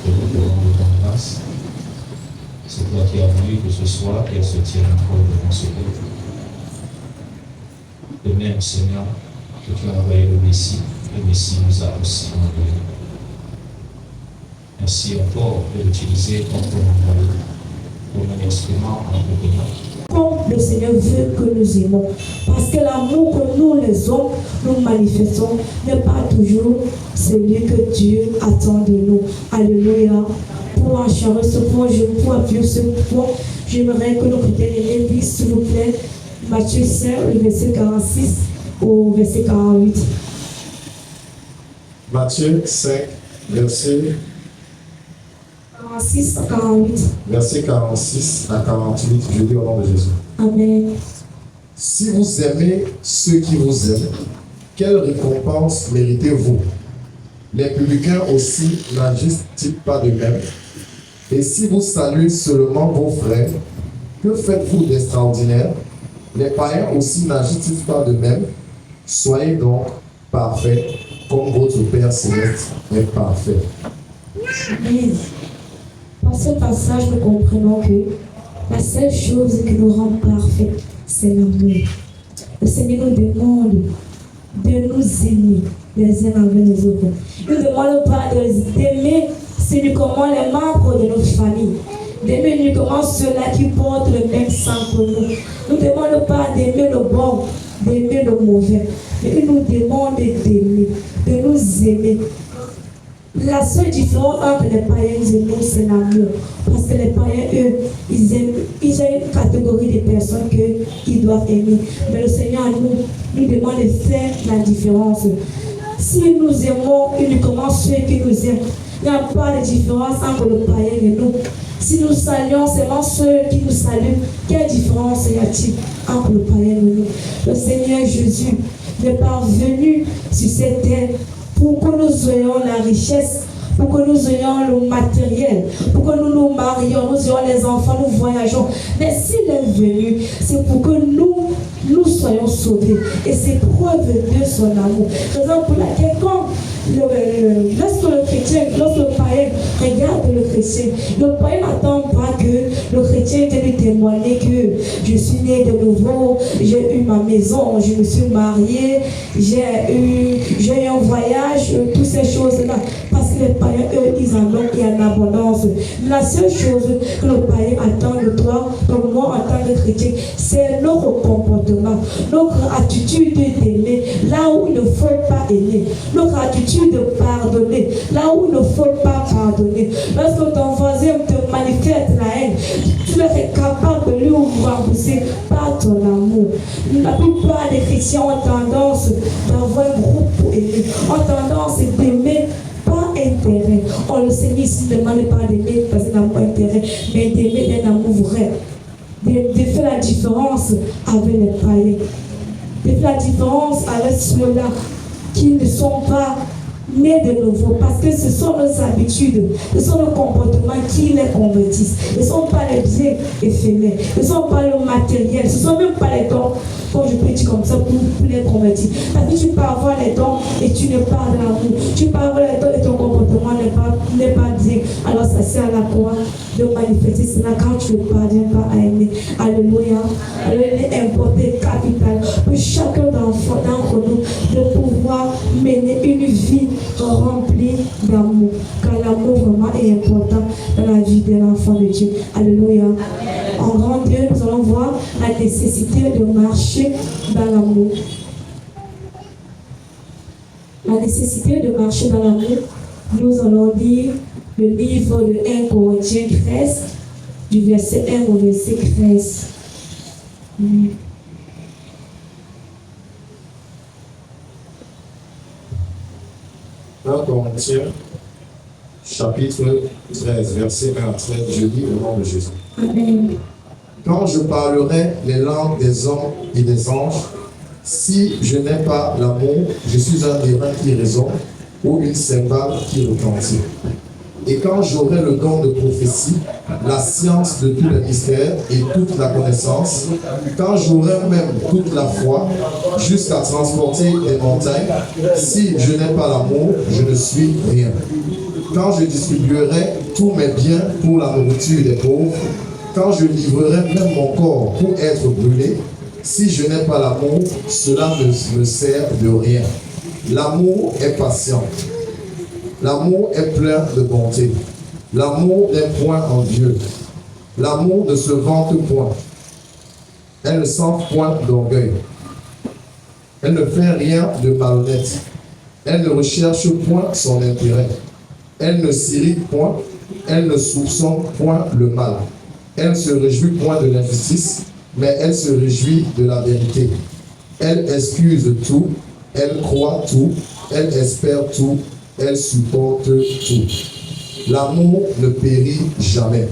et nous te rendons grâce. C'est toi qui as voulu que ce soir qu'elle se tienne encore devant ce peuple. De même, Seigneur, que tu as envoyé le Messie nous a aussi envoyé. Merci encore de l'utiliser comme un instrument en compagnie. Comme le Seigneur veut que nous aimons. Parce que l'amour que nous, les hommes, nous manifestons n'est pas toujours celui que Dieu attend de nous. Alléluia. Pour enchaîner ce point, pour appuyer ce point, j'aimerais que nous prenions les s'il vous plaît. Matthieu 5, le verset 46 au verset 48. Matthieu 5, verset 46 à 48. Verset 46 à 48, je dis au nom de Jésus. Amen. Si vous aimez ceux qui vous aiment, quelle récompense méritez-vous? Les publicains aussi n'agissent-ils pas de même? Et si vous saluez seulement vos frères, que faites-vous d'extraordinaire? Les païens aussi n'agissent-ils pas de même? Soyez donc parfaits, comme votre Père Céleste est parfait. Amen. Dans ce passage, nous comprenons que la seule chose qui nous rend parfaits, c'est l'amour. Le Seigneur nous demande de nous aimer les uns avec les autres. Il ne nous demande pas d'aimer uniquement les membres de notre famille, d'aimer uniquement ceux-là qui portent le même sang que nous. Il ne nous demande pas d'aimer le bon, d'aimer le mauvais, mais il nous demande d'aimer, de nous aimer. La seule différence entre les païens et nous, c'est l'amour. Parce que les païens, eux, ils ont une catégorie de personnes qu'ils doivent aimer. Mais le Seigneur, nous demande de faire la différence. Si nous aimons uniquement ceux qui nous aiment, il n'y a pas de différence entre le païen et nous. Si nous saluons seulement ceux qui nous saluent, quelle différence y a-t-il entre le païen et nous? Le Seigneur Jésus n'est pas venu sur cette terre pour que nous ayons la richesse, pour que nous ayons le matériel, pour que nous nous marions, nous ayons les enfants, nous voyageons. Mais s'il est venu, c'est pour que nous soyons sauvés. Et c'est preuve de son amour. Raison pour laquelle, lorsque le chrétien, lorsque le païen regarde le chrétien, le païen n'attend pas que le chrétien vienne lui témoigner que je suis né de nouveau, j'ai eu ma maison, je me suis marié, j'ai eu un voyage, toutes ces choses-là. Parce que les païens, eux, ils en ont et en abondance. La seule chose que le païen attend de toi, de moi en tant que chrétien, c'est notre comportement, notre attitude d'aimer, là où il ne faut pas aimer, notre attitude de pardonner, là où il ne faut pas pardonner. Lorsque ton voisin te manifeste la haine, tu es capable de lui rembourser par ton amour. La plupart des chrétiens ont tendance d'avoir un groupe pour aimer, ont tendance d'aimer par intérêt. On le Seigneur ici ne demande pas d'aimer parce qu'il n'a pas intérêt, mais d'aimer d'un amour vrai. De faire la différence avec les païens. De faire la différence avec ceux-là qui ne sont pas nés de nouveau, parce que ce sont nos habitudes, ce sont nos comportements qui les convertissent. Ce ne sont pas les biens éphémères, ce ne sont pas le matériel, ce ne sont même pas les dons, comme je peux dire comme ça, pour les convertir. Parce que tu peux avoir les dons et tu n'es pas dans l'amour. Tu peux avoir les dons et ton comportement n'est pas bien. Alors ça sert à la croix de manifester cela quand tu ne parviens pas à aimer. Alléluia. Alors il est important et capital pour chacun d'entre nous de pouvoir mener une vie remplie d'amour. Car l'amour vraiment est important dans la vie de l'enfant de Dieu. Alléluia. En grand Dieu, nous allons voir la nécessité de marcher dans l'amour. La nécessité de marcher dans l'amour, nous allons lire le livre de 1 Corinthiens 13, du verset 1 au verset 13. Corinthiens, chapitre 13, verset 1 à 13, je dis au nom de Jésus. Amen. Quand je parlerai les langues des hommes et des anges, si je n'ai pas l'amour, je suis un airain qui résonne ou une cymbale qui retentit. Et quand j'aurai le don de prophétie, la science de tous les mystères et toute la connaissance, quand j'aurai même toute la foi, jusqu'à transporter des montagnes, si je n'ai pas l'amour, je ne suis rien. quand je distribuerai tous mes biens pour la nourriture des pauvres, quand je livrerai même mon corps pour être brûlé, si je n'ai pas l'amour, cela ne me sert de rien. L'amour est patient. L'amour est plein de bonté. L'amour n'est point envieux. L'amour ne se vante point. Elle ne sent point d'orgueil. Elle ne fait rien de malhonnête. Elle ne recherche point son intérêt. Elle ne s'irrite point. Elle ne soupçonne point le mal. Elle ne se réjouit point de l'injustice, mais elle se réjouit de la vérité. Elle excuse tout. Elle croit tout. Elle espère tout. Elle supporte tout. L'amour ne périt jamais.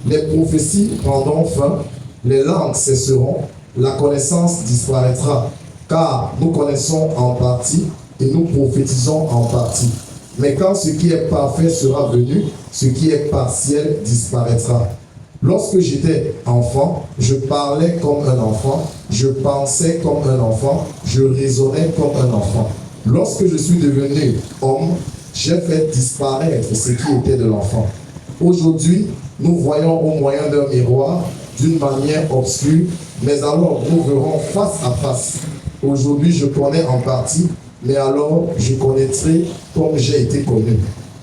Les prophéties prendront fin. Les langues cesseront. La connaissance disparaîtra. Car nous connaissons en partie et nous prophétisons en partie. Mais quand ce qui est parfait sera venu, ce qui est partiel disparaîtra. Lorsque j'étais enfant, je parlais comme un enfant, je pensais comme un enfant, je raisonnais comme un enfant. Lorsque je suis devenu homme, j'ai fait disparaître ce qui était de l'enfant. Aujourd'hui, nous voyons au moyen d'un miroir, d'une manière obscure, mais alors nous verrons face à face. Aujourd'hui, je connais en partie, mais alors je connaîtrai comme j'ai été connu.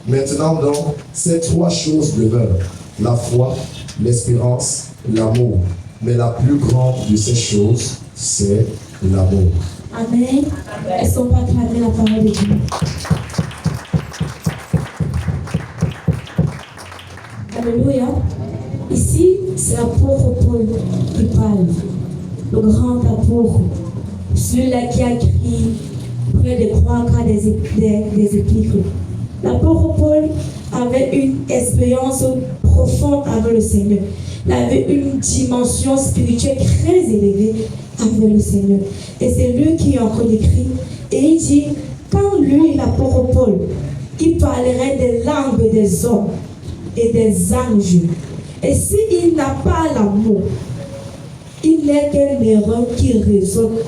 Maintenant donc, ces trois choses demeurent: la foi, l'espérance, l'amour. Mais la plus grande de ces choses, c'est l'amour. Amen. Est-ce qu'on peut acclamer la parole de Dieu? Alléluia. Ici, c'est l'apôtre Paul qui parle. Le grand apôtre, celui-là qui a écrit près de 3 cas des épîtres. L'apôtre Paul avait une expérience profonde avec le Seigneur. Il avait une dimension spirituelle très élevée avec le Seigneur. Et c'est lui qui a encore écrit. Et il dit, quand lui, l'apôtre Paul, il parlerait des langues des hommes et des anges. Et s'il n'a pas l'amour, il n'est qu'un erreur qui résonne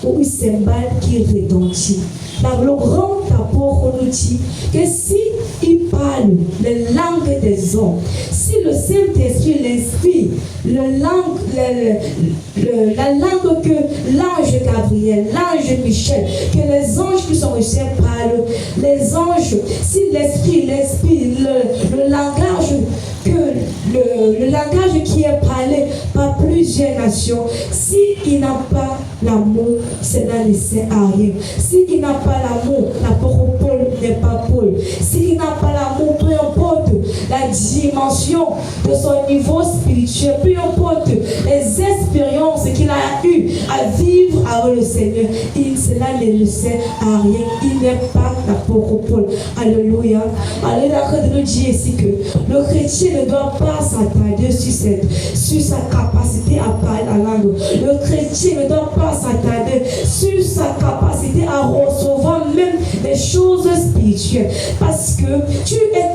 ou une cymbale qui retentit. Le grand apôtre nous dit que si il parle les langues des hommes, si le Saint-Esprit l'inspire, la langue que l'ange Gabriel, l'ange Michel, que les anges qui sont au ciel parlent, les anges, si l'Esprit l'inspire, le langage le langage qui est parlé par plusieurs nations, s'il n'a pas l'amour, cela ne sert à rien. S'il n'a pas l'amour, l'apôtre Paul n'est pas Paul. S'il n'a pas l'amour, peu importe la dimension de son niveau spirituel, peu importe les expériences qu'il a eues à vivre avec le Seigneur, cela ne le sert à rien. Il n'est pas l'apôtre Paul. Alléluia. Alléluia. De nous dire ici que le chrétien ne doit pas s'attarder sur sa capacité à parler la langue. Le chrétien ne doit pas s'attarder sur sa capacité à recevoir même des choses spirituelles. Parce que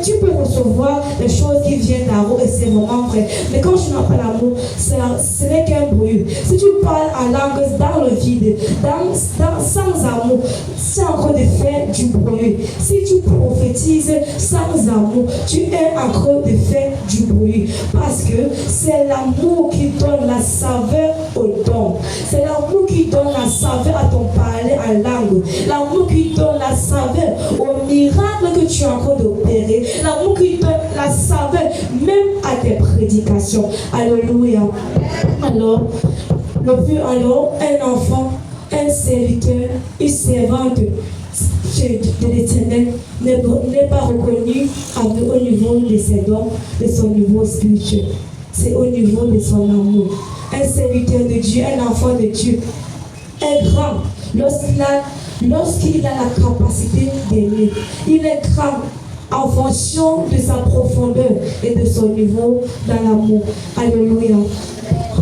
tu peux recevoir des choses qui viennent d'en haut et c'est vraiment vrai. Mais quand tu n'as pas l'amour, ce n'est qu'un bruit. Si tu parles en langue dans le vide, sans amour, c'est encore de faire du bruit. Si tu prophétises sans amour, tu es encore de faire du bruit. Parce que c'est l'amour qui donne la saveur au don. C'est l'amour qui donne la saveur à ton parler en langue. L'amour qui donne la saveur au miracle que tu es en train d'opérer. L'amour qui donne la saveur même à tes prédications. Alléluia. Alors, un enfant, un serviteur, une servante de l'Éternel n'est pas reconnu au niveau de ses dons, de son niveau spirituel. C'est au niveau de son amour. Un serviteur de Dieu, un enfant de Dieu est grand lorsqu'il a la capacité d'aimer. Il est grand en fonction de sa profondeur et de son niveau dans l'amour. Alléluia.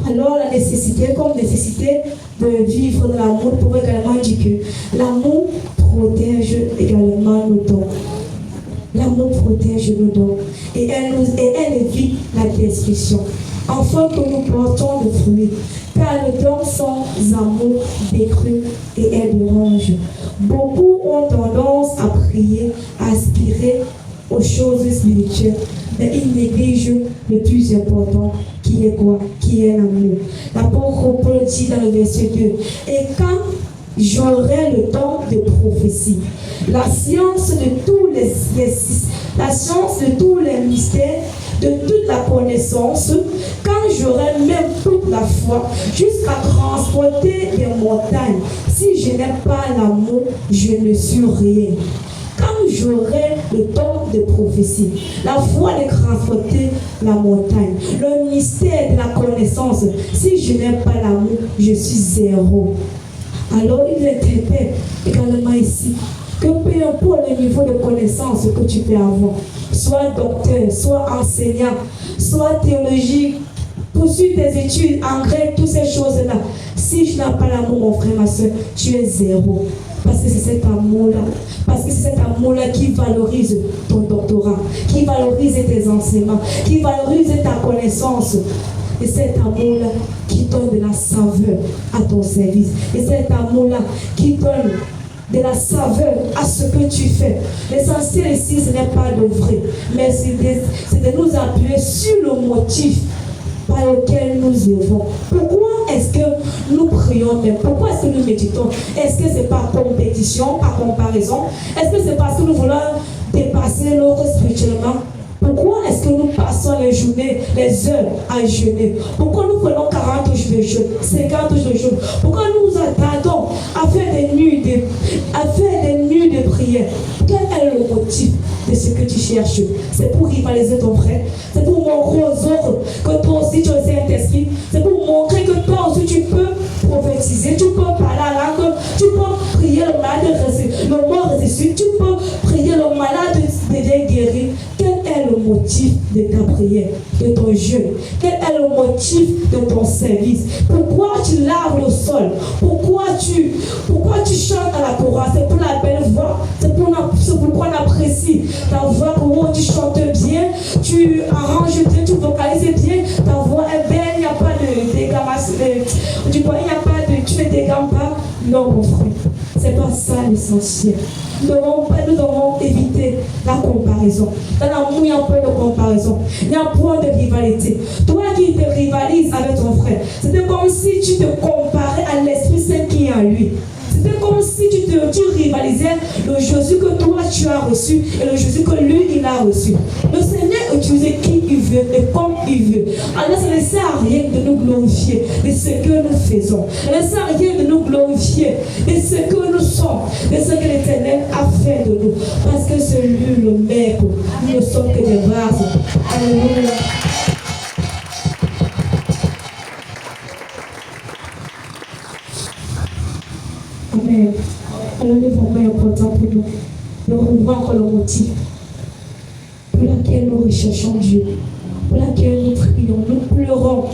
Alors la nécessité, comme nécessité de vivre dans l'amour, pour également dire que l'amour protège également nos dons. L'amour protège nos dons et elle évite la destruction, afin que nous portons le fruit. Car le don sans amour détruit et est dérange. Beaucoup ont tendance à prier, à aspirer aux choses spirituelles, mais il néglige le plus important, qui est quoi? Qui est l'amour. L'apôtre Paul dit dans le verset 2, et quand j'aurai le temps de prophétie, la science de tous les exercices, la science de tous les mystères, de toute la connaissance, quand j'aurai même toute la foi, jusqu'à transporter des montagnes, si je n'ai pas l'amour, je ne suis rien. Quand j'aurai le temps de prophétie, la foi de transporter la montagne, le mystère de la connaissance, si je n'ai pas l'amour, je suis zéro. Alors il interpelle également ici que peu importe le niveau de connaissance que tu peux avoir, soit docteur, soit enseignant, soit théologique, poursuis tes études en grec, toutes ces choses-là, si je n'ai pas l'amour, mon frère, ma soeur, tu es zéro. Parce que c'est cet amour-là. Parce que c'est cet amour-là qui valorise ton doctorat, qui valorise tes enseignements, qui valorise ta connaissance. Et cet amour-là qui donne de la saveur à ton service. Et cet amour-là qui donne de la saveur à ce que tu fais. L'essentiel ici, ce n'est pas de vrai, mais c'est de nous appuyer sur le motif par lequel nous œuvrons. Pourquoi est-ce que nous prions même? Pourquoi est-ce que nous méditons? Est-ce que c'est par compétition, par comparaison? Est-ce que c'est parce que nous voulons dépasser l'autre spirituellement? Pourquoi est-ce que nous passons les journées, les heures à jeûner? Pourquoi nous prenons 40 jours de jeûne, 50 jours de jeûne? Pourquoi nous nous attardons à faire des nuits de prière? Quel est le motif de ce que tu cherches? C'est pour rivaliser ton frère? C'est pour montrer aux autres que toi aussi tu as le Saint-Esprit? C'est pour montrer que toi aussi tu peux prophétiser, tu peux parler à langue, tu peux prier le malade, le mort ressuscite, tu peux prier le malade de guérir? Quel est le motif de ta prière, de ton jeûne? Quel est le motif de ton service? Pourquoi tu laves le sol? Pourquoi tu chantes à la chorale? C'est pour la belle voix. C'est pourquoi on apprécie ta voix. Pourquoi tu chantes bien, tu arranges bien, tu vocalises bien. Ta voix est belle, il n'y a pas de dégamation. Tu ne dégames pas. Non, mon frère. C'est pas ça l'essentiel. Nous devons éviter la comparaison. Dans l'amour, il y a un point de comparaison. Il y a un point de rivalité. Toi qui te rivalises avec ton frère, c'était comme si tu te comparais à l'Esprit Saint qui est en lui. C'était comme si tu rivalisais le Jésus que toi tu as reçu et le Jésus que lui il a reçu. Le Seigneur utilise qui il veut et comme il veut. Alors ça ne sert à rien de nous glorifier de ce que nous faisons. Ça ne sert à rien de nous glorifier de ce que nous sommes, de ce que l'Éternel a fait de nous. Parce que c'est lui le Maître. Nous ne sommes que des vases. Alléluia. Amen. Alors il est vraiment important pour nous de revoir encore le motif pour lequel nous recherchons Dieu, pour lequel nous prions, nous pleurons,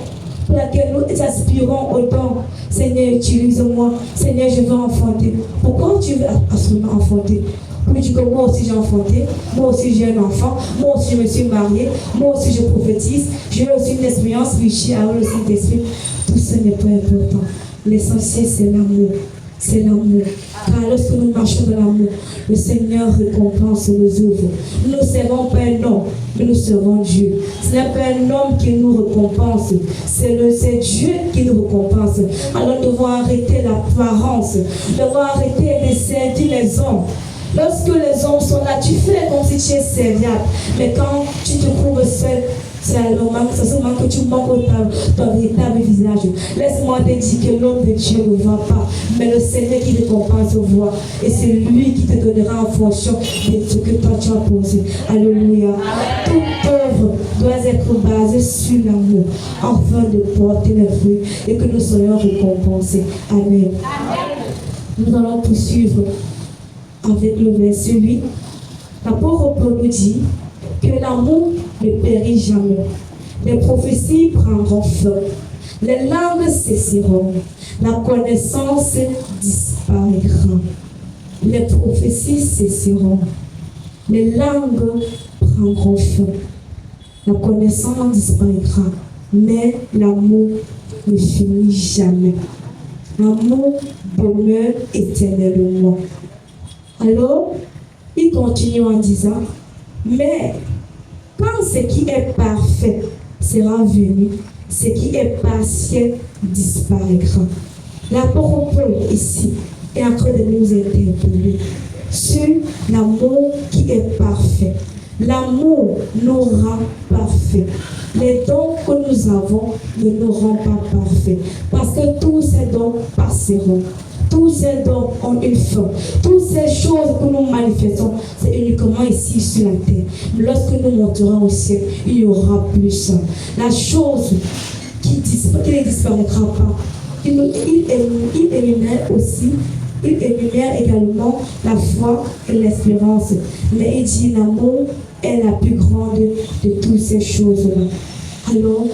pour lequel nous aspirons autant. Seigneur, utilise-moi. Seigneur, je veux enfanter. Pourquoi tu veux absolument enfanter? Pour dire que moi aussi j'ai enfanté, moi aussi j'ai un enfant, moi aussi je me suis mariée, moi aussi je prophétise, j'ai aussi une expérience spirituelle avec le Saint-Esprit. Tout ça n'est pas important. L'essentiel c'est l'amour. C'est l'amour. Car lorsque nous marchons dans l'amour, le Seigneur récompense nos œuvres. Nous ne servons pas un homme, mais nous servons Dieu. Ce n'est pas un homme qui nous récompense, c'est Dieu qui nous récompense. Alors nous devons arrêter l'apparence, nous devons arrêter de servir les hommes. Lorsque les hommes sont là, tu fais comme si tu es serviable. Mais quand tu te trouves seul, c'est seulement que tu manques ton véritable visage. Laisse-moi te dire que l'homme de Dieu ne voit pas, mais le Seigneur qui récompense voit. Et c'est lui qui te donnera en fonction de ce que toi tu as posé. Alléluia. Toute œuvre doit être basée sur l'amour, afin de porter les fruits et que nous soyons récompensés. Amen. Nous allons poursuivre avec le verset 8. L'apôtre Paul nous dit que l'amour ne périt jamais. Les prophéties prendront fin. Les langues cesseront. La connaissance disparaîtra. Les prophéties cesseront. Les langues prendront fin. La connaissance disparaîtra. Mais l'amour ne finit jamais. L'amour demeure éternellement. Alors, il continue en disant Mais quand ce qui est parfait sera venu, ce qui est partiel disparaîtra. L'apôtre Paul ici est en train de nous interpeller sur l'amour qui est parfait. L'amour nous rend parfait. Les dons que nous avons ne nous rendent pas parfaits. Parce que tous ces dons passeront. Tous ces dons ont une fin. Toutes ces choses que nous manifestons, c'est uniquement ici sur la terre. Mais lorsque nous monterons au ciel, il y aura plus. La chose qui ne disparaîtra pas. Il énumère aussi, il énumère également la foi et l'espérance. Mais il dit l'amour est la plus grande de toutes ces choses-là. Alors,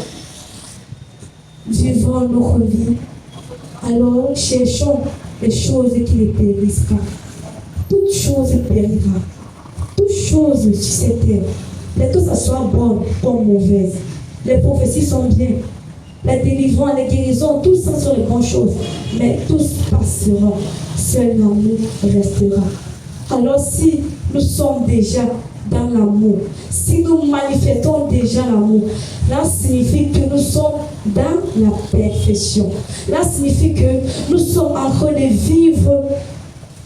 vivons notre vie. Alors, cherchons les choses qui ne périssent pas. Toute chose périra. Toute chose sur cette terre, que ce soit bonne ou mauvaise. Les prophéties sont bien. La délivrance, la guérison, tout ça sont les bonnes choses. Mais tous passeront. Seul l'amour restera. Alors si nous sommes déjà dans l'amour, si nous manifestons déjà l'amour, là signifie que nous sommes dans la perfection. Là signifie que nous sommes en train de vivre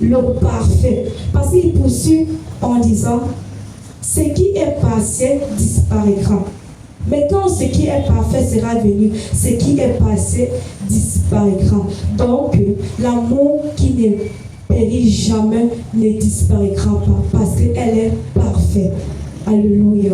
le parfait. Parce qu'il poursuit en disant, ce qui est passé disparaîtra. Mais quand ce qui est parfait sera venu, ce qui est passé disparaîtra. Donc, l'amour qui ne périt jamais ne disparaîtra pas parce qu'elle est parfaite. Alléluia.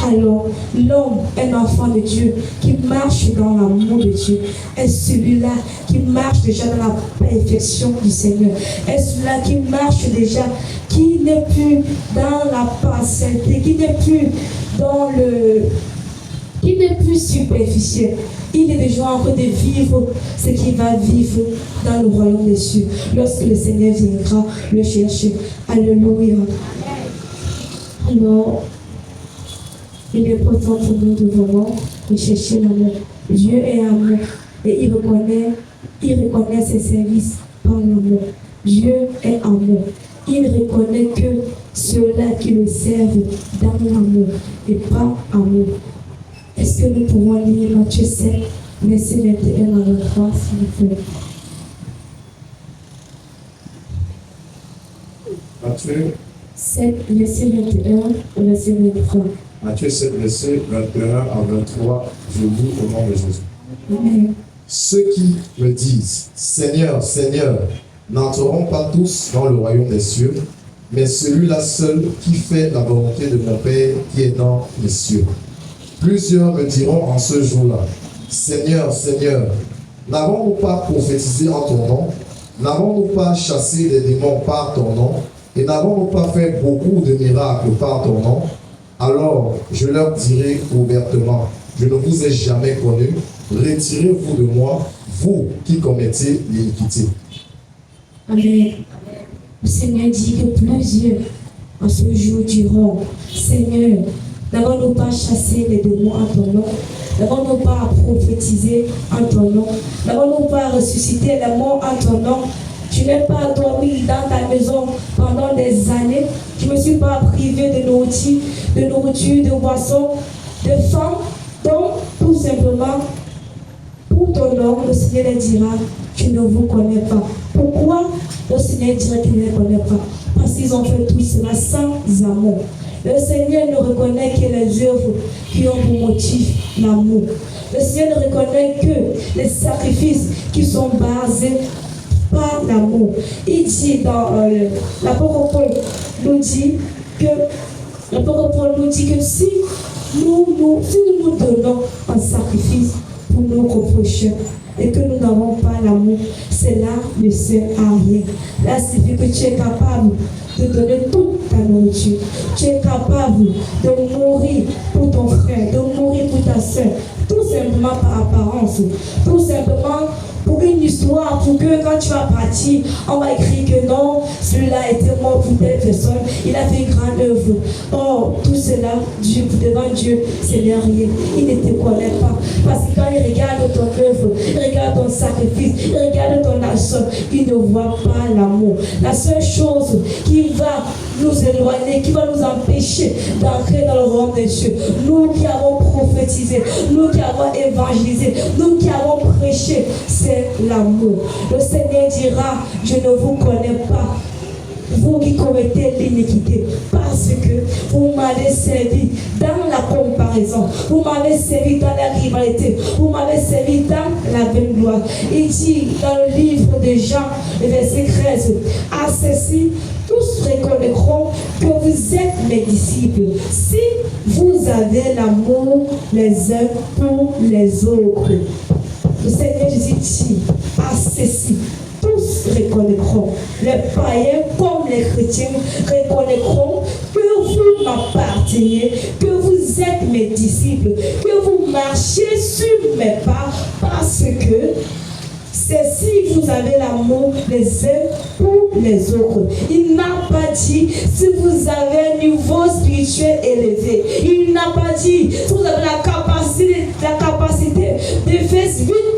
Alors, l'homme, un enfant de Dieu qui marche dans l'amour de Dieu, est celui-là qui marche déjà dans la perfection du Seigneur. Est celui-là qui marche déjà, qui n'est plus dans la partialité, qui n'est plus dans le... Il n'est plus superficiel. Il est déjà en train de vivre ce qu'il va vivre dans le royaume des cieux. Lorsque le Seigneur viendra le chercher. Alléluia. Alors, il est important pour nous de vraiment chercher l'amour. Dieu est amour. Et il reconnaît ses services par l'amour. Dieu est amour. Il reconnaît que ceux-là qui le servent dans l'amour et pas amour. Est-ce que nous pouvons lire Matthieu 7, verset 21 à 23, s'il vous plaît? Matthieu 7, verset 21 verset 23. Matthieu 7, verset 21 à 23, je lis au nom de Jésus. Amen. Ceux qui me disent, Seigneur, Seigneur, n'entreront pas tous dans le royaume des cieux, mais celui-là seul qui fait la volonté de mon Père qui est dans les cieux. Plusieurs me diront en ce jour-là, Seigneur, Seigneur, n'avons-nous pas prophétisé en ton nom? N'avons-nous pas chassé des démons par ton nom? Et n'avons-nous pas fait beaucoup de miracles par ton nom? Alors je leur dirai ouvertement, je ne vous ai jamais connu, retirez-vous de moi, vous qui commettez l'iniquité. Amen. Le Seigneur dit que plusieurs en ce jour diront, Seigneur, n'avons-nous pas chassé les démons en ton nom? N'avons-nous pas prophétisé en ton nom? N'avons-nous pas ressuscité les morts en ton nom? Je n'ai pas dormi dans ta maison pendant des années. Je ne me suis pas privé de nourriture, de boissons, de faim. Donc, tout simplement, pour ton nom, le Seigneur dira, je ne vous connais pas. Pourquoi le Seigneur dira qu'il ne les connaît pas? Parce qu'ils ont fait tout cela sans amour. Le Seigneur ne reconnaît que les œuvres qui ont pour motif l'amour. Le Seigneur ne reconnaît que les sacrifices qui sont basés par l'amour. Il dit dans l'apôtre Paul nous dit que si nous donnons un sacrifice pour nos reprocheurs et que nous n'avons pas l'amour, cela ne sert à rien. Là, c'est que tu es capable de donner toute ta nourriture. Tu es capable de mourir pour ton frère, de mourir pour ta soeur, tout simplement par apparence, tout simplement pour une histoire, pour que quand tu vas partir, on va écrire que non, celui-là était mort pour telle personne, il a fait une grande œuvre. Or, tout cela, Dieu, devant Dieu, ce n'est rien. Il ne te connaît pas. Parce que quand il regarde ton œuvre, il regarde ton sacrifice, il regarde ton action, il ne voit pas l'amour. La seule chose qui va nous éloigner, qui va nous empêcher d'entrer dans le royaume des cieux. Nous qui avons prophétisé, nous qui avons évangélisé, nous qui avons prêché, c'est l'amour. Le Seigneur dira, je ne vous connais pas, vous qui commettez l'iniquité, parce que vous m'avez servi dans la comparaison, vous m'avez servi dans la rivalité, vous m'avez servi dans la vaine gloire. Il dit dans le livre de Jean, le verset 13, à ceci, tous reconnaîtront que vous êtes mes disciples, si vous avez l'amour les uns pour les autres. Le Seigneur Jésus dit, à ceci, tous reconnaîtront, les païens comme les chrétiens reconnaîtront que vous m'appartenez, que vous êtes mes disciples, que vous marchez sur mes pas, parce que c'est si vous avez l'amour les uns pour les autres. Il n'a pas dit si vous avez un niveau spirituel élevé. Il n'a pas dit si vous avez la capacité de faire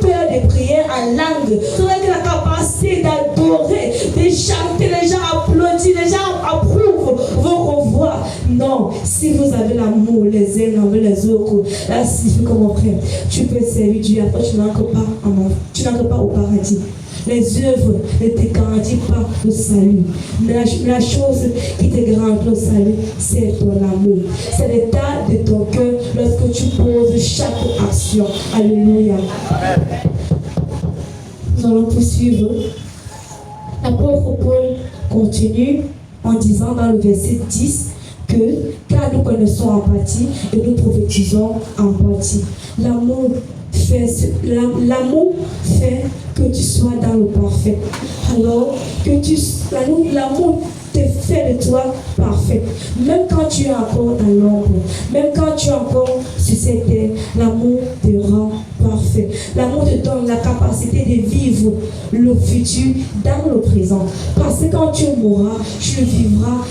8 heures de prière en langue. Vous avez la capacité d'adorer, de chanter, les gens applaudissent, les gens approuvent vos voix. Non, si vous avez l'amour les uns envers les autres, là signifie que mon frère, tu peux servir Dieu, après tu n'entres pas au paradis. Les œuvres ne te garantissent pas le salut. Mais la chose qui te garantit le salut, c'est ton amour. C'est l'état de ton cœur lorsque tu poses chaque action. Alléluia. Nous allons poursuivre. L'apôtre Paul continue en disant dans le verset 10 que car nous connaissons en partie et nous prophétisons en partie. L'amour fait que tu sois dans le parfait. Alors que l'amour te fait de toi parfait. Même quand tu es encore dans l'ombre, même quand tu es encore sur cette terre, l'amour te rend parfait. L'amour te donne la capacité de vivre le futur dans le présent. Parce que quand tu mourras, tu vivras.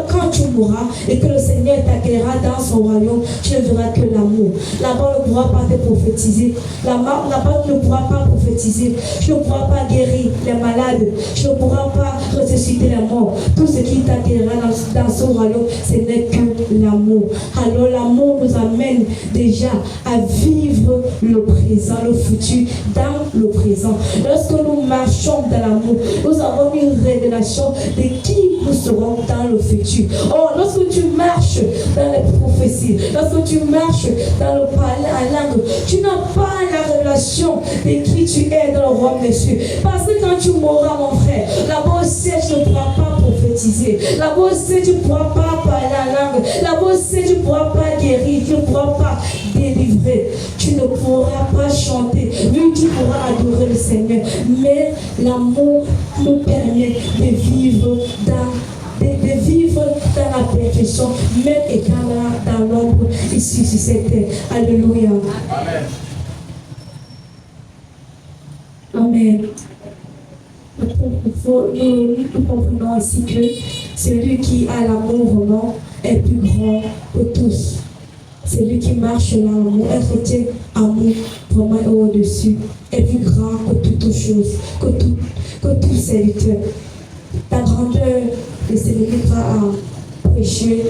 Quand tu mourras et que le Seigneur t'accueillera dans son royaume, tu ne verras que l'amour. Là-bas, on ne pourra pas te prophétiser. Là-bas, on ne pourra pas prophétiser. Tu ne pourras pas guérir les malades. Tu ne pourras pas ressusciter les morts. Tout ce qui t'accueillera dans son royaume, ce n'est que l'amour. Alors l'amour nous amène déjà à vivre le présent, le futur dans le présent. Lorsque nous marchons dans l'amour, nous avons une révélation de qui nous serons dans le futur. Or, lorsque tu marches dans les prophéties, lorsque tu marches dans le parler en langue, tu n'as pas la révélation de qui tu es dans le royaume des cieux. Parce que quand tu mourras, mon frère, là-bas aussi, tu ne pourras pas prophétiser. Là-bas aussi, tu ne pourras pas parler en langue. Là-bas aussi, tu ne pourras pas guérir. Tu ne pourras pas délivrer. Tu ne pourras pas chanter. Oui, tu pourras adorer le Seigneur. Mais l'amour nous permet de vivre dans la perfection, même étant là dans l'ombre, ici sur cette terre. Alléluia. Amen. Nous comprenons aussi que celui qui a l'amour vraiment est plus grand que tous. Celui qui marche dans l'amour, un chrétien amour vraiment est au-dessus, est plus grand que toutes choses, que tout serviteur. Ta grandeur ne se limite pas à prêcher,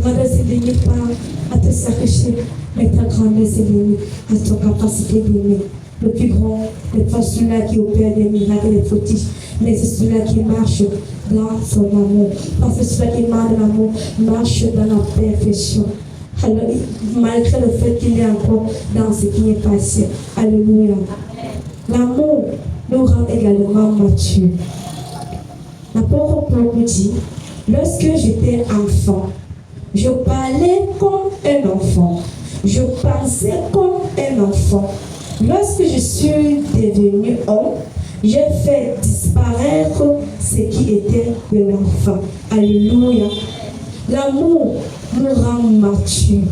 ta grandeur ne se limite pas à te sacrifier, mais ta grandeur se limite à ton capacité d'aimer. Le plus grand n'est pas celui-là qui opère des miracles et des prodiges, mais c'est celui-là qui marche dans son amour. Parce que celui-là qui marche dans l'amour marche dans la perfection. Alors, malgré le fait qu'il est encore dans ce qui est passé. Alléluia. L'amour nous rend également matures. L'apôtre Paul nous dit, lorsque j'étais enfant, je parlais comme un enfant. Je pensais comme un enfant. Lorsque je suis devenu homme, j'ai fait disparaître ce qui était de l'enfant. Alléluia. L'amour nous rend matures.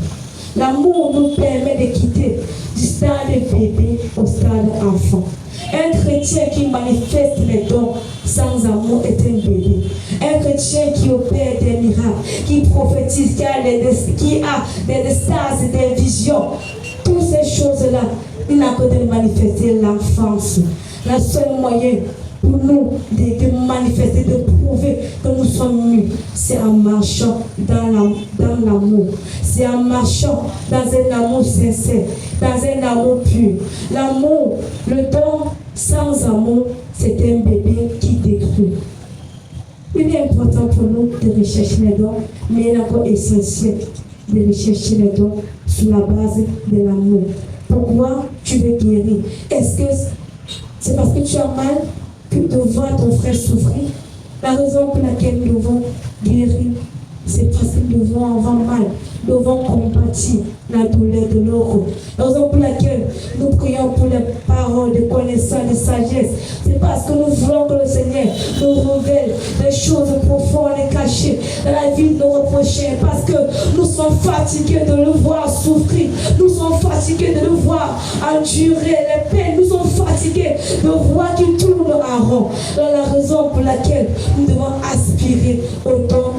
L'amour nous permet de quitter du stade bébé au stade enfant. Un chrétien qui manifeste les dons sans amour est un bébé. Un chrétien qui opère des miracles, qui prophétise, qui a des extases, des visions, toutes ces choses-là, il n'a que de manifester l'enfance. La seule moyen pour nous de manifester, de prouver que nous sommes connu, c'est en marchant dans l'amour. C'est en marchant dans un amour sincère, dans un amour pur. L'amour, le don sans amour, c'est un bébé qui détruit. Il est important pour nous de rechercher les dons, mais il est encore essentiel de rechercher les dons sur la base de l'amour. Pourquoi tu veux guérir? Est-ce que c'est parce que tu as mal que de voir ton frère souffrir? La raison pour laquelle nous devons guérir, c'est parce que nous devons avoir mal. Nous devons compatir la douleur de l'autre. La raison pour laquelle nous prions pour les paroles de connaissance, de sagesse, c'est parce que nous voulons que le Seigneur nous révèle des choses profondes et cachées dans la vie de nos prochains. Parce que nous sommes fatigués de le voir souffrir. Nous sommes fatigués de le voir endurer les peines. Nous sommes fatigués de voir qu'il tourne en rond. C'est la raison pour laquelle nous devons aspirer au don.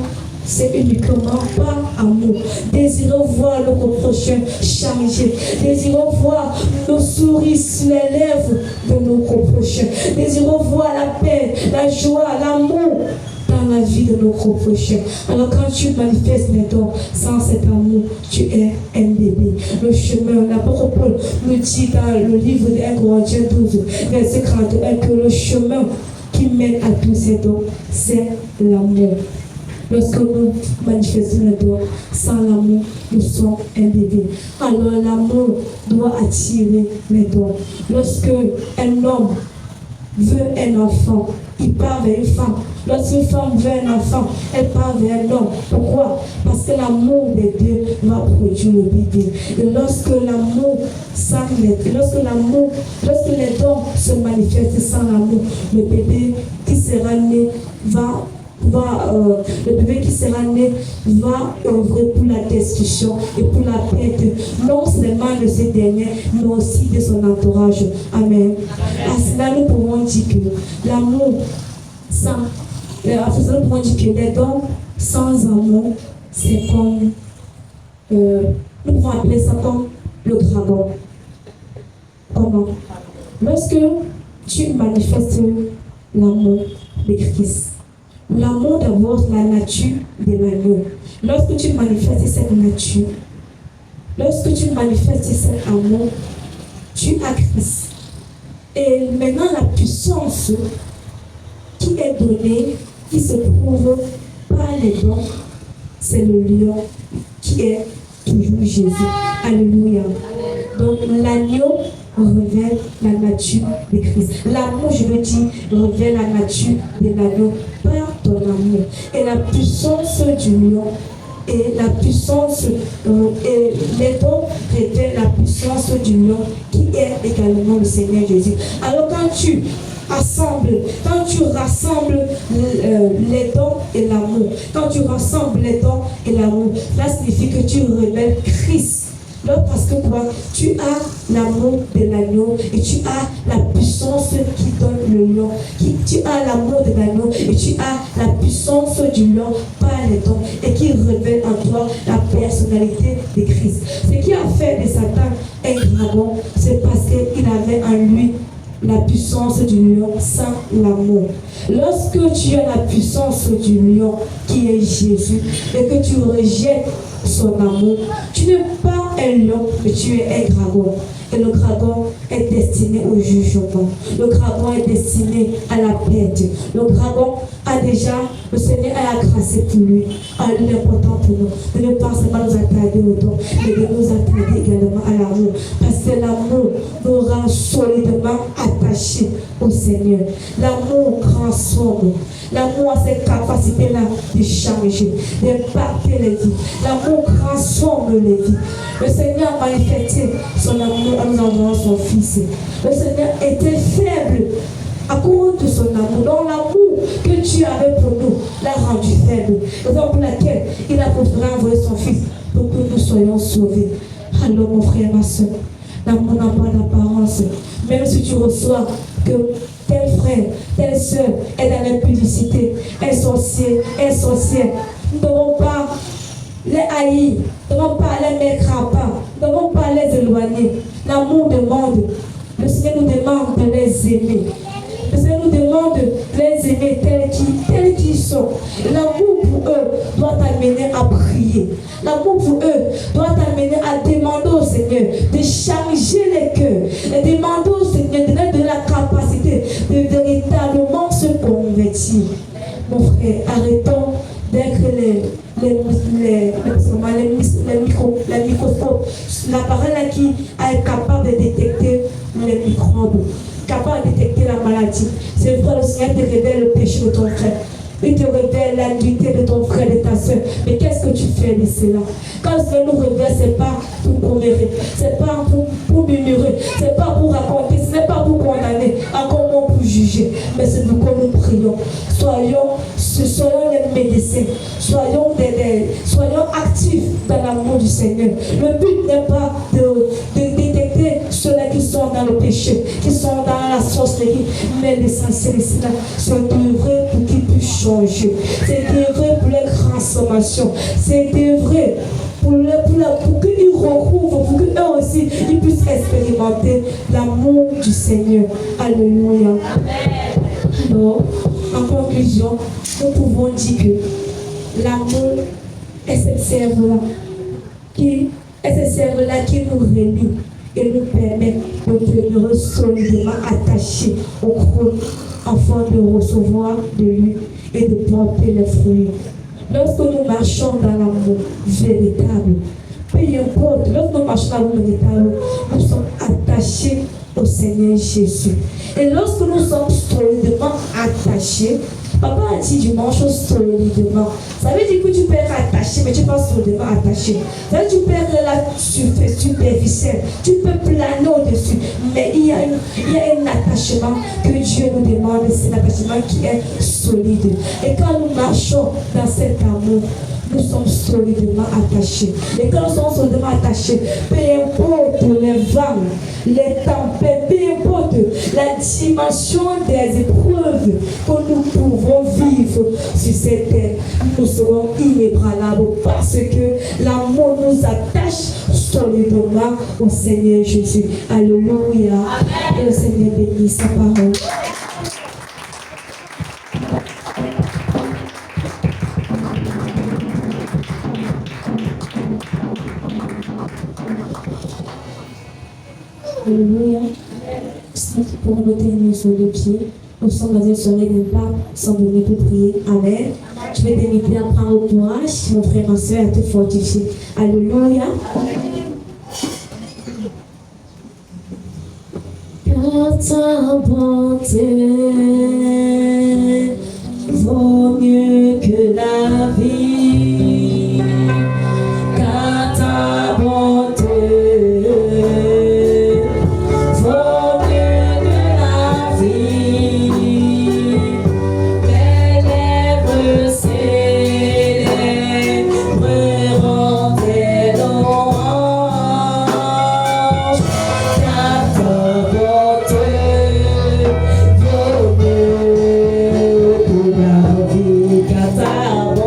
C'est uniquement par amour. Désirons voir notre prochain changer. Désirons voir nos sourires sur les lèvres de notre prochain. Désirons voir la paix, la joie, l'amour dans la vie de notre prochain. Alors quand tu manifestes les dons sans cet amour, tu es un bébé. Le chemin, l'apôtre Paul nous dit dans le livre de 1 Corinthiens 12, verset 41, que le chemin qui mène à tous ces dons, c'est l'amour. Lorsque nous manifestons les dons sans l'amour, nous sommes un bébé. Alors l'amour doit attirer les dons. Lorsque un homme veut un enfant, il part vers une femme. Lorsqu'une femme veut un enfant, elle part vers un homme. Pourquoi? Parce que l'amour des deux va produire le bébé. Et lorsque les dons se manifestent sans l'amour, le bébé qui sera né le bébé qui sera né va œuvrer pour la destruction et pour la perte, non seulement de ces derniers, mais aussi de son entourage. Amen. À cela, nous pouvons dire que l'amour les dons sans amour, c'est comme, nous pouvons appeler ça comme le dragon. Comment? Lorsque tu manifestes l'amour de Christ, l'amour d'abord, la nature de l'agneau. Lorsque tu manifestes cette nature, lorsque tu manifestes cet amour, tu as Christ. Et maintenant, la puissance qui est donnée, qui se prouve par les dons, c'est le lion qui est toujours Jésus. Alléluia. Donc l'agneau révèle la nature de Christ. L'amour, je le dis, révèle la nature de l'agneau par ton amour. Et la puissance du lion et la puissance et les dons révèlent la puissance du lion qui est également le Seigneur Jésus. Alors quand tu rassembles les dons et l'amour, quand tu rassembles les dons et l'amour, cela signifie que tu révèles Christ. Donc parce que toi, tu as l'amour de l'agneau et tu as la puissance qui donne le lion. Tu as l'amour de l'agneau et tu as la puissance du lion par les dons et qui révèle en toi la personnalité de Christ. Ce qui a fait de Satan un dragon, c'est parce qu'il avait en lui la puissance du lion sans l'amour. Lorsque tu as la puissance du lion qui est Jésus et que tu rejettes son amour, tu n'es pas un lion, mais tu es un dragon. Et le dragon est destiné au jugement. Le dragon est destiné à la perte. Le dragon a déjà, le Seigneur a grâce pour lui. Alors il est important pour nous de ne pas seulement nous attarder au don, mais de nous attarder également à l'amour. Parce que l'amour nous rend solidement attachés au Seigneur. L'amour transforme. L'amour a cette capacité-là de changer, d'impacter les vies. L'amour transforme les vies. Le Seigneur a manifesté son amour en nous envoyant son Fils. Le Seigneur était faible à cause de son amour. Donc l'amour que Dieu avait pour nous l'a rendu faible. Raison pour laquelle il a préféré envoyer son Fils pour que nous soyons sauvés. Alors mon frère, ma soeur, l'amour n'a pas d'apparence. Même si tu reçois que tel frère, telle soeur est dans l'impudicité, un sorcier, sorcière, nous ne devons pas les haïr, nous ne devons pas les mettre à part, nous ne devons pas les éloigner. L'amour demande, le Seigneur nous demande de les aimer. Le Seigneur nous demande de les aimer tels qu'ils sont. L'amour doit t'amener à prier. L'amour pour eux doit t'amener à demander au Seigneur de changer les cœurs. Et demander au Seigneur de leur donner la capacité de véritablement se convertir. Mon frère, arrêtons d'être les microscopes. L'appareil là qui est capable de détecter les microbes, capable de détecter la maladie. C'est vrai, le Seigneur te révèle le péché de ton frère. Il te révèle la nullité de ton frère et de ta soeur. Mais qu'est-ce que tu fais de cela? Quand le Seigneur nous révèle, ce n'est pas pour commérer, ce n'est pas pour murmurer, ce n'est pas pour raconter, ce n'est pas pour condamner, encore moins pour juger. Mais c'est pour que nous prions. Soyons les médecins, soyons actifs dans l'amour du Seigneur. Le but n'est pas de détecter ceux-là qui sont dans le péché, qui sont dans la sorcellerie, mais l'essentiel ici, c'est d'œuvrer pour qu'ils puissent changer, c'est d'œuvrer pour leur transformation, c'est d'œuvrer pour qu'ils recouvrent, pour qu'eux aussi ils puissent expérimenter l'amour du Seigneur. Alléluia. Alors, en conclusion, nous pouvons dire que l'amour est cette serve-là qui nous relie et nous permet de demeurer solidement attachés au trône afin de recevoir de lui et de porter les fruits. Lorsque nous marchons dans l'amour véritable, peu importe, lorsque nous marchons dans l'amour véritable, nous sommes attachés au Seigneur Jésus. Et lorsque nous sommes solidement attachés, Papa a dit dimanche solidement. Ça veut dire que tu peux être attaché, mais tu n'es pas solidement attaché. Ça veut dire que tu peux être là superficiel. Tu peux planer au-dessus. Mais il y a un attachement que Dieu nous demande. C'est un attachement qui est solide. Et quand nous marchons dans cet amour, nous sommes solidement attachés. Et quand nous sommes solidement attachés, peu importe les vents, les tempêtes, peu importe la dimension des épreuves que nous pouvons vivre sur cette terre, nous serons inébranlables parce que l'amour nous attache solidement au Seigneur Jésus. Alléluia. Et le Seigneur bénisse sa parole. Alléluia. Pour nous tenir sur les pieds, nous sommes dans une soirée d'impact, nous sommes venus pour prier. Amen. Je vais t'inviter à prendre le courage, mon frère, ma soeur, à te fortifier. Alléluia. Car ta bonté vaut mieux que la vie. Car ta bonté ta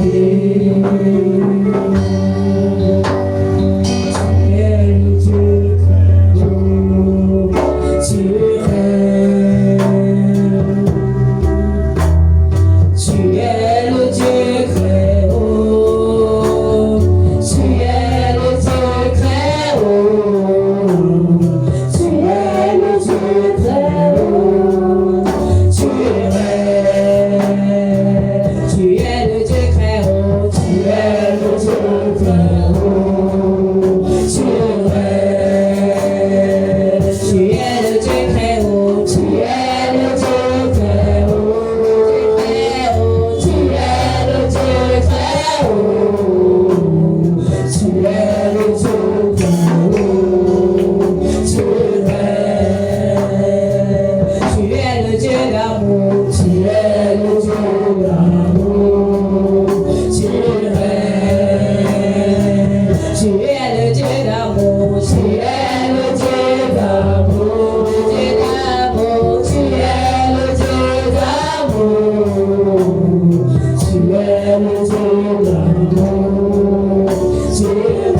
Tu es le Dieu d'amour, tu es